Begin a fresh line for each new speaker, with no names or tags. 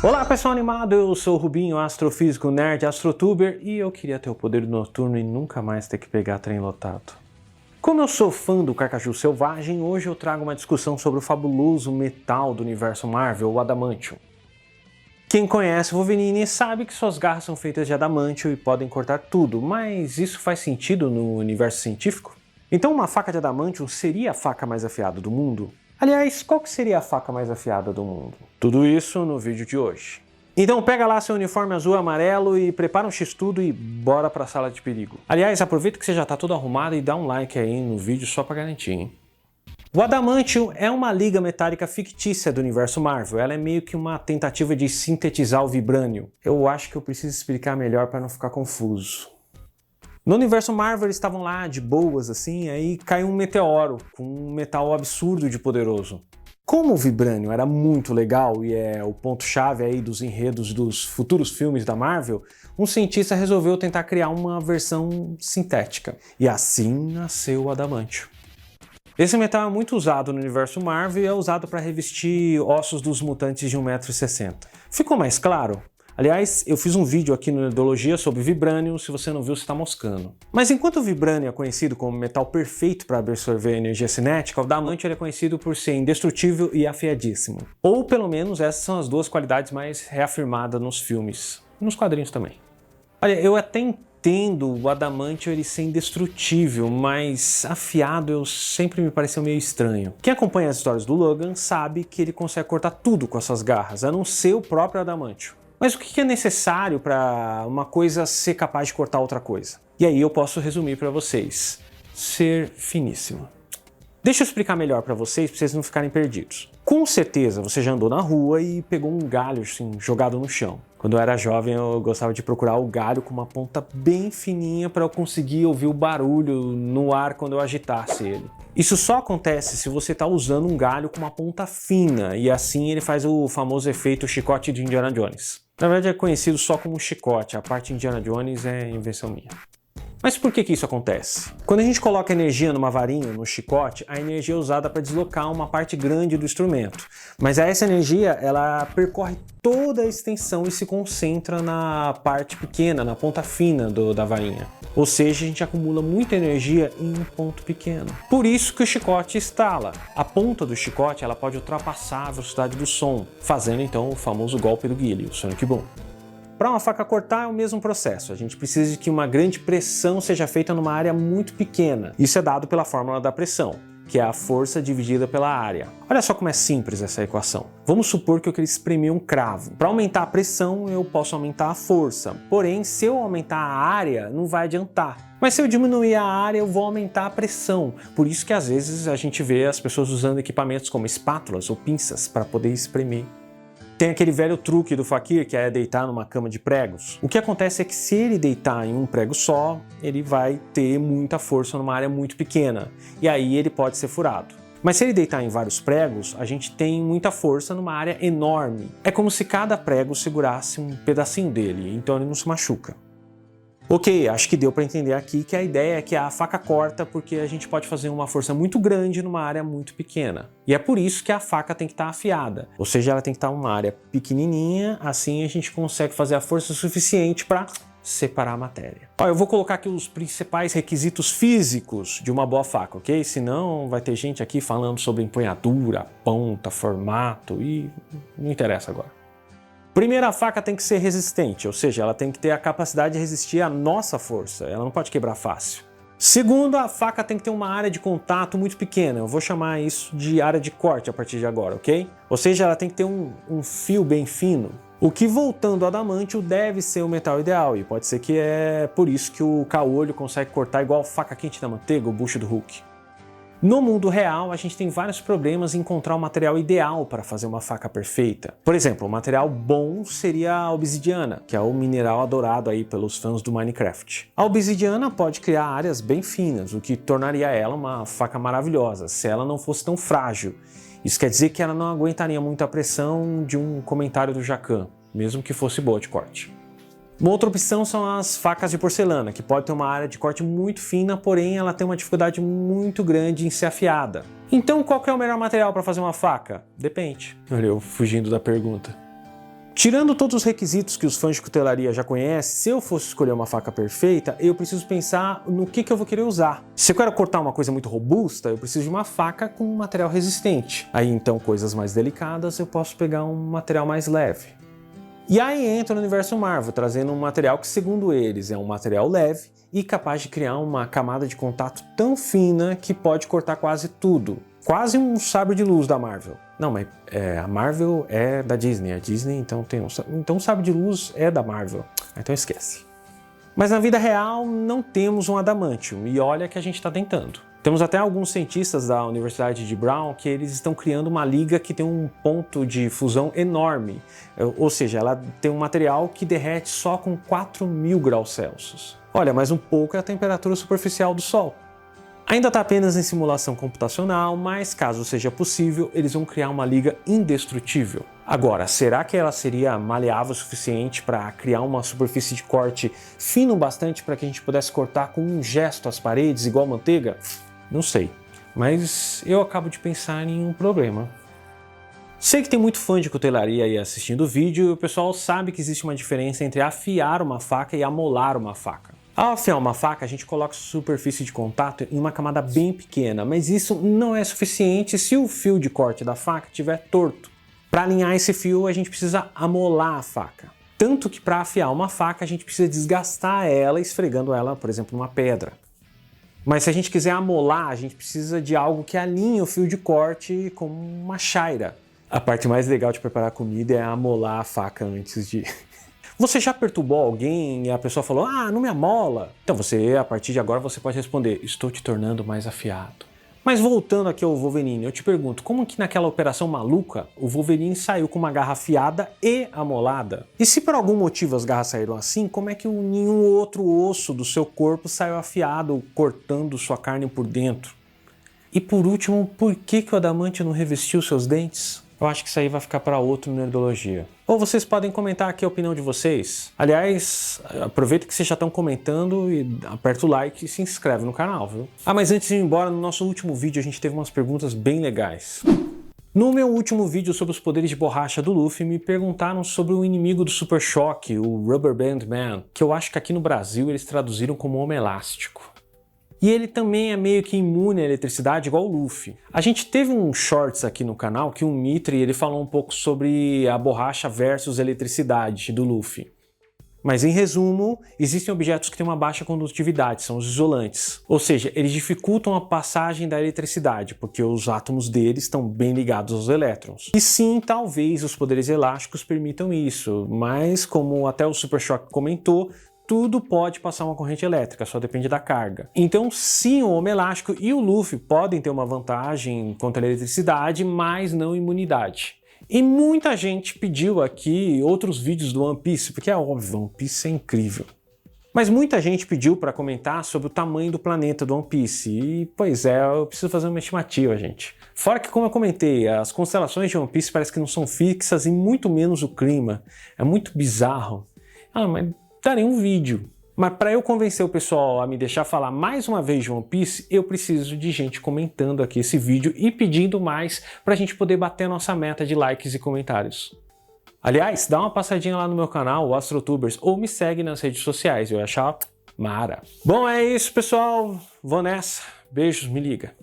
Olá pessoal animado, eu sou o Rubinho, astrofísico, nerd, astrotuber e eu queria ter o poder noturno e nunca mais ter que pegar trem lotado. Como eu sou fã do Carcaju Selvagem, hoje eu trago uma discussão sobre o fabuloso metal do universo Marvel, o Adamantium. Quem conhece Wolverine sabe que suas garras são feitas de adamantio e podem cortar tudo, mas isso faz sentido no universo científico? Então uma faca de adamantium seria a faca mais afiada do mundo? Aliás, qual que seria a faca mais afiada do mundo? Tudo isso no vídeo de hoje. Então pega lá seu uniforme azul e amarelo e prepara um x-tudo e bora pra sala de perigo. Aliás, aproveita que você já tá todo arrumado e dá um like aí no vídeo só pra garantir, hein? O Adamantium é uma liga metálica fictícia do universo Marvel. Ela é meio que uma tentativa de sintetizar o Vibranium. Eu acho que eu preciso explicar melhor para não ficar confuso. No universo Marvel eles estavam lá de boas assim, aí caiu um meteoro com um metal absurdo de poderoso. Como o Vibranium era muito legal e é o ponto-chave aí dos enredos dos futuros filmes da Marvel, um cientista resolveu tentar criar uma versão sintética. E assim nasceu o Adamantium. Esse metal é muito usado no universo Marvel e é usado para revestir ossos dos mutantes de 1,60 m. Ficou mais claro? Aliás, eu fiz um vídeo aqui no Nerdologia sobre Vibranium, se você não viu, você está moscando. Mas enquanto o Vibranium é conhecido como metal perfeito para absorver energia cinética, o Adamantium é conhecido por ser indestrutível e afiadíssimo. Ou pelo menos essas são as duas qualidades mais reafirmadas nos filmes, e nos quadrinhos também. Olha, eu até entendo o Adamantium ele ser indestrutível, mas afiado eu sempre me pareceu meio estranho. Quem acompanha as histórias do Logan sabe que ele consegue cortar tudo com as suas garras, a não ser o próprio Adamantium. Mas o que é necessário para uma coisa ser capaz de cortar outra coisa? E aí eu posso resumir para vocês. Ser finíssimo. Deixa eu explicar melhor para vocês não ficarem perdidos. Com certeza você já andou na rua e pegou um galho assim, jogado no chão. Quando eu era jovem eu gostava de procurar o galho com uma ponta bem fininha para eu conseguir ouvir o barulho no ar quando eu agitasse ele. Isso só acontece se você está usando um galho com uma ponta fina e assim ele faz o famoso efeito chicote de Indiana Jones. Na verdade é conhecido só como chicote, a parte Indiana Jones é invenção minha. Mas por que isso acontece? Quando a gente coloca energia numa varinha, no chicote, a energia é usada para deslocar uma parte grande do instrumento. Mas essa energia, ela percorre toda a extensão e se concentra na parte pequena, na ponta fina da varinha. Ou seja, a gente acumula muita energia em um ponto pequeno. Por isso que o chicote estala. A ponta do chicote ela pode ultrapassar a velocidade do som, fazendo então o famoso golpe do Guile, o Sonic Boom. Para uma faca cortar é o mesmo processo, a gente precisa de que uma grande pressão seja feita numa área muito pequena. Isso é dado pela fórmula da pressão, que é a força dividida pela área. Olha só como é simples essa equação. Vamos supor que eu queira espremer um cravo. Para aumentar a pressão eu posso aumentar a força, porém se eu aumentar a área não vai adiantar. Mas se eu diminuir a área eu vou aumentar a pressão. Por isso que às vezes a gente vê as pessoas usando equipamentos como espátulas ou pinças para poder espremer. Tem aquele velho truque do faquir que é deitar numa cama de pregos. O que acontece é que se ele deitar em um prego só, ele vai ter muita força numa área muito pequena, e aí ele pode ser furado. Mas se ele deitar em vários pregos, a gente tem muita força numa área enorme. É como se cada prego segurasse um pedacinho dele, então ele não se machuca. Ok, acho que deu para entender aqui que a ideia é que a faca corta porque a gente pode fazer uma força muito grande numa área muito pequena. E é por isso que a faca tem que estar afiada, ou seja, ela tem que estar em uma área pequenininha, assim a gente consegue fazer a força suficiente para separar a matéria. Ó, eu vou colocar aqui os principais requisitos físicos de uma boa faca, ok? Senão vai ter gente aqui falando sobre empunhadura, ponta, formato e não interessa agora. Primeiro, a faca tem que ser resistente, ou seja, ela tem que ter a capacidade de resistir à nossa força, ela não pode quebrar fácil. Segundo, a faca tem que ter uma área de contato muito pequena, eu vou chamar isso de área de corte a partir de agora, ok? Ou seja, ela tem que ter um fio bem fino, o que voltando ao adamantium deve ser o metal ideal, e pode ser que é por isso que o caolho consegue cortar igual faca quente da manteiga, o bucho do Hulk. No mundo real, a gente tem vários problemas em encontrar o material ideal para fazer uma faca perfeita. Por exemplo, um material bom seria a obsidiana, que é o mineral adorado aí pelos fãs do Minecraft. A obsidiana pode criar áreas bem finas, o que tornaria ela uma faca maravilhosa, se ela não fosse tão frágil. Isso quer dizer que ela não aguentaria muito a pressão de um comentário do Jacan, mesmo que fosse boa de corte. Uma outra opção são as facas de porcelana, que pode ter uma área de corte muito fina, porém ela tem uma dificuldade muito grande em ser afiada. Então qual que é o melhor material para fazer uma faca? Depende. Olha eu fugindo da pergunta. Tirando todos os requisitos que os fãs de cutelaria já conhecem, se eu fosse escolher uma faca perfeita, eu preciso pensar no que eu vou querer usar. Se eu quero cortar uma coisa muito robusta, eu preciso de uma faca com um material resistente. Aí então, coisas mais delicadas, eu posso pegar um material mais leve. E aí entra no universo Marvel, trazendo um material que, segundo eles, é um material leve e capaz de criar uma camada de contato tão fina que pode cortar quase tudo. Quase um sabre de luz da Marvel. Não, mas a Marvel é da Disney. A Disney então tem então o sabre de luz é da Marvel. Então esquece. Mas na vida real não temos um adamantium, e olha que a gente está tentando. Temos até alguns cientistas da Universidade de Brown que eles estão criando uma liga que tem um ponto de fusão enorme. Ou seja, ela tem um material que derrete só com 4.000 graus Celsius. Olha, mais um pouco é a temperatura superficial do Sol. Ainda está apenas em simulação computacional, mas caso seja possível, eles vão criar uma liga indestrutível. Agora, será que ela seria maleável o suficiente para criar uma superfície de corte fino bastante para que a gente pudesse cortar com um gesto as paredes igual manteiga? Não sei, mas eu acabo de pensar em um problema. Sei que tem muito fã de cutelaria aí assistindo o vídeo e o pessoal sabe que existe uma diferença entre afiar uma faca e amolar uma faca. Ao afiar uma faca, a gente coloca a superfície de contato em uma camada bem pequena, mas isso não é suficiente se o fio de corte da faca estiver torto. Para alinhar esse fio, a gente precisa amolar a faca. Tanto que para afiar uma faca, a gente precisa desgastar ela esfregando ela, por exemplo, numa pedra. Mas se a gente quiser amolar, a gente precisa de algo que alinhe o fio de corte com uma chaira. A parte mais legal de preparar comida é amolar a faca antes de... Você já perturbou alguém e a pessoa falou, não me amola? Então a partir de agora, você pode responder, estou te tornando mais afiado. Mas voltando aqui ao Wolverine, eu te pergunto, como que naquela operação maluca, o Wolverine saiu com uma garra afiada e amolada? E se por algum motivo as garras saíram assim, como é que nenhum outro osso do seu corpo saiu afiado, cortando sua carne por dentro? E por último, por que o adamante não revestiu seus dentes? Eu acho que isso aí vai ficar para outro Nerdologia. Ou vocês podem comentar aqui a opinião de vocês. Aliás, aproveita que vocês já estão comentando e aperta o like e se inscreve no canal, viu? Mas antes de ir embora, no nosso último vídeo a gente teve umas perguntas bem legais. No meu último vídeo sobre os poderes de borracha do Luffy, me perguntaram sobre o inimigo do Super Choque, o Rubber Band Man, que eu acho que aqui no Brasil eles traduziram como Homem Elástico. E ele também é meio que imune à eletricidade igual o Luffy. A gente teve um shorts aqui no canal que o Mitri ele falou um pouco sobre a borracha versus eletricidade do Luffy. Mas em resumo, existem objetos que têm uma baixa condutividade, são os isolantes. Ou seja, eles dificultam a passagem da eletricidade, porque os átomos deles estão bem ligados aos elétrons. E sim, talvez os poderes elásticos permitam isso, mas como até o Super Choque comentou, tudo pode passar uma corrente elétrica, só depende da carga. Então sim, o Homem Elástico e o Luffy podem ter uma vantagem contra a eletricidade, mas não imunidade. E muita gente pediu aqui outros vídeos do One Piece, porque é óbvio, One Piece é incrível. Mas muita gente pediu para comentar sobre o tamanho do planeta do One Piece, e pois é, eu preciso fazer uma estimativa, gente. Fora que, como eu comentei, as constelações de One Piece parece que não são fixas e muito menos o clima. É muito bizarro. Mas darei um vídeo. Mas para eu convencer o pessoal a me deixar falar mais uma vez de One Piece, eu preciso de gente comentando aqui esse vídeo e pedindo mais para a gente poder bater a nossa meta de likes e comentários. Aliás, dá uma passadinha lá no meu canal, o AstroTubers, ou me segue nas redes sociais, eu ia achar mara. Bom, é isso, pessoal. Vou nessa. Beijos, me liga.